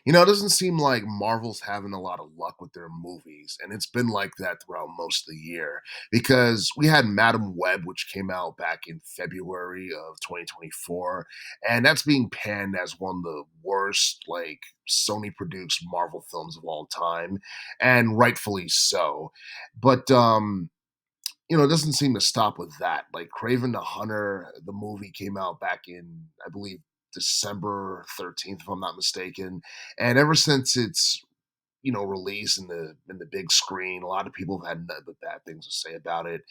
It doesn't seem like Marvel's having a lot of luck with their movies, and it's been like that throughout most of the year because we had Madam Web, which came out back in February of 2024, and that's being panned as one of the worst, like, Sony produced Marvel films of all time, and rightfully so. But it doesn't seem to stop with that. Like Kraven the Hunter, the movie came out back in, I believe, December 13th, if I'm not mistaken. And ever since its release in the big screen, a lot of people have had nothing but bad things to say about it.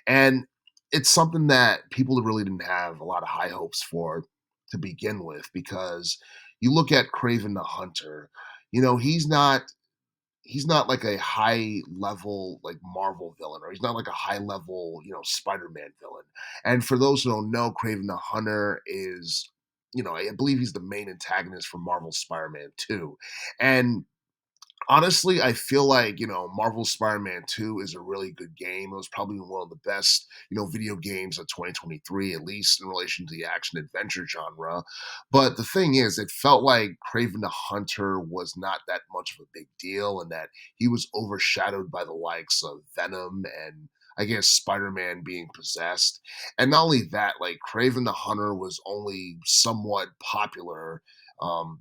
And it's something that people really didn't have a lot of high hopes for to begin with, because you look at Kraven the Hunter, he's not like a high level like Marvel villain, or he's not like a high level, Spider-Man villain. And for those who don't know, Craven the Hunter is, I believe he's the main antagonist for Marvel Spider-Man 2. And honestly, I feel like, Marvel Spider-Man 2 is a really good game. It was probably one of the best, video games of 2023, at least in relation to the action adventure genre. But the thing is, it felt like Kraven the Hunter was not that much of a big deal, and that he was overshadowed by the likes of Venom and, I guess, Spider-Man being possessed. And not only that, like Kraven the Hunter was only somewhat popular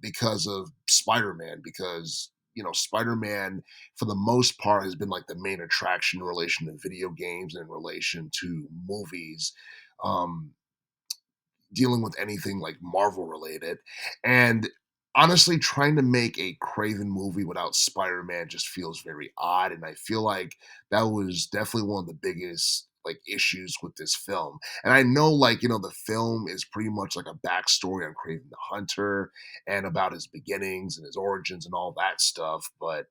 because of Spider-Man, because Spider-Man for the most part has been like the main attraction in relation to video games and in relation to movies. Um, Dealing with anything like Marvel related. And honestly, trying to make a Craven movie without Spider-Man just feels very odd. And I feel like that was definitely one of the biggest like issues with this film. And I know, like, the film is pretty much like a backstory on Craven the Hunter and about his beginnings and his origins and all that stuff. But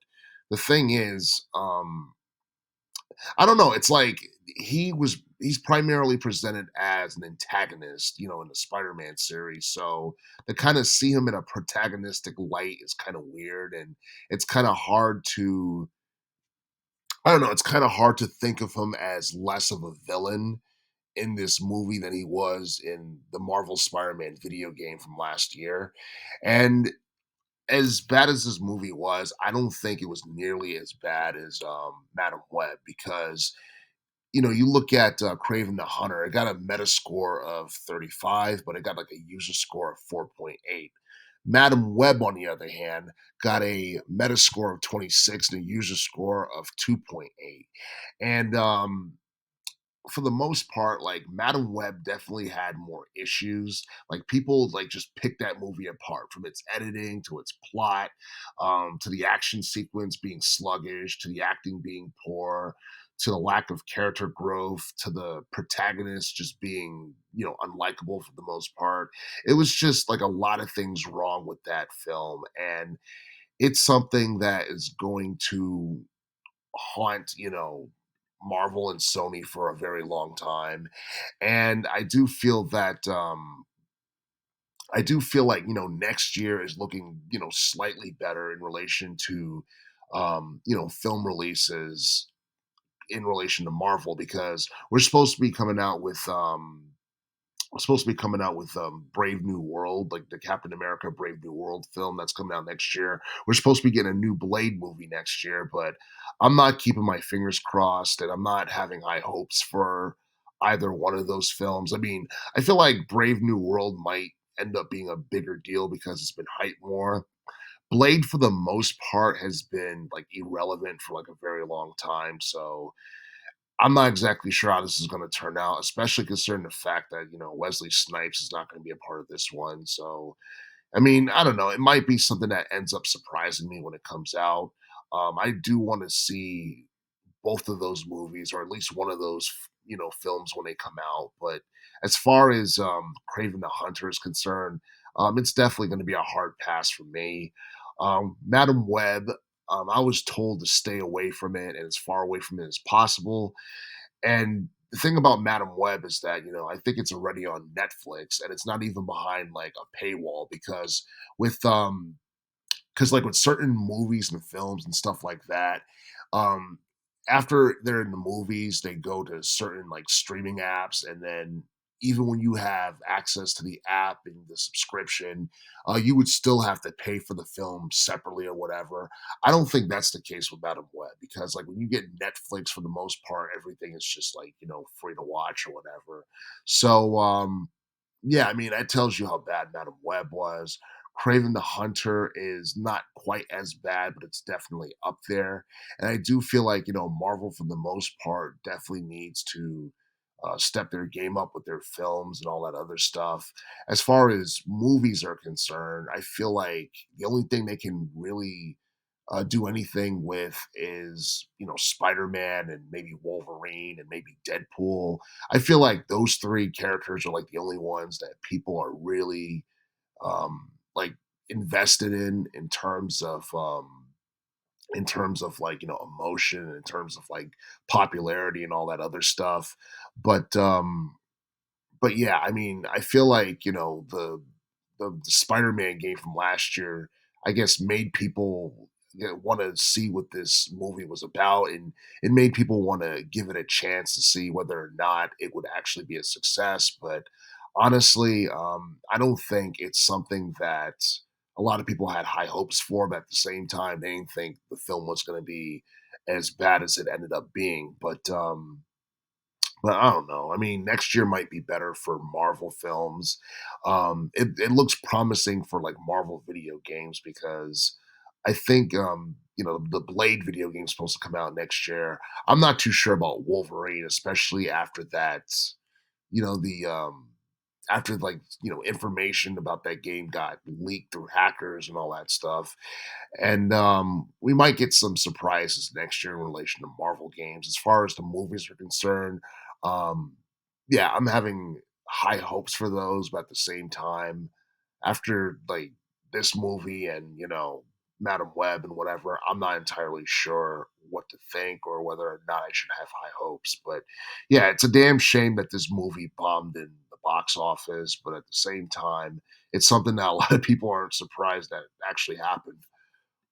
the thing is, I don't know. It's like he's primarily presented as an antagonist, in the Spider-Man series. So to kind of see him in a protagonistic light is kind of weird, and it's kind of hard to I don't know, it's kind of hard to think of him as less of a villain in this movie than he was in the Marvel Spider-Man video game from last year. And as bad as this movie was, I don't think it was nearly as bad as Madam Web, because you look at Craven the Hunter, it got a Metascore of 35, but it got like a user score of 4.8. Madam Web, on the other hand, got a Metascore of 26 and a user score of 2.8. And for the most part, like Madam Web definitely had more issues. Like people like just picked that movie apart, from its editing to its plot, to the action sequence being sluggish, to the acting being poor, to the lack of character growth, to the protagonist just being, unlikable for the most part. It was just like a lot of things wrong with that film. And it's something that is going to haunt, Marvel and Sony for a very long time. And I do feel like, next year is looking, slightly better in relation to film releases in relation to Marvel, because we're supposed to be coming out with Brave New World, like the Captain America Brave New World film that's coming out next year. We're supposed to be getting a new Blade movie next year, but I'm not keeping my fingers crossed, and I'm not having high hopes for either one of those films. I mean, I feel like Brave New World might end up being a bigger deal because it's been hyped more. Blade, for the most part, has been like irrelevant for like a very long time. So I'm not exactly sure how this is going to turn out, especially considering the fact that, Wesley Snipes is not going to be a part of this one. So, I mean, I don't know. It might be something that ends up surprising me when it comes out. I do want to see both of those movies, or at least one of those, films when they come out. But as far as Craven the Hunter is concerned, it's definitely going to be a hard pass for me. Madam Web, I was told to stay away from it and as far away from it as possible. And the thing about Madam Web is that, I think it's already on Netflix, and it's not even behind like a paywall, because with like with certain movies and films and stuff like that, um after they're in the movies, they go to certain like streaming apps, and then even when you have access to the app and the subscription, you would still have to pay for the film separately or whatever. I don't think that's the case with Madam Web because, like, when you get Netflix, for the most part, everything is just like free to watch or whatever. So, yeah, I mean, that tells you how bad Madam Web was. Kraven the Hunter is not quite as bad, but it's definitely up there. And I do feel like, Marvel, for the most part, definitely needs to step their game up with their films and all that other stuff. As far as movies are concerned, I feel like the only thing they can really do anything with is, Spider-Man and maybe Wolverine and maybe Deadpool. I feel like those three characters are like the only ones that people are really like invested in terms of like emotion, in terms of like popularity and all that other stuff. But but yeah, I mean, I feel like, the Spider-Man game from last year, I guess, made people want to see what this movie was about, and it made people want to give it a chance to see whether or not it would actually be a success. But honestly, I don't think it's something that a lot of people had high hopes for. But at the same time, they didn't think the film was going to be as bad as it ended up being. But I don't know. I mean, next year might be better for Marvel films. It looks promising for like Marvel video games because I think the Blade video game is supposed to come out next year. I'm not too sure about Wolverine, especially after that. The after like information about that game got leaked through hackers and all that stuff. And we might get some surprises next year in relation to Marvel games. As far as the movies are concerned, um, yeah, I'm having high hopes for those, but at the same time, after like this movie and Madam Web and whatever, I'm not entirely sure what to think or whether or not I should have high hopes. But yeah, it's a damn shame that this movie bombed in the box office, but at the same time, it's something that a lot of people aren't surprised that actually happened.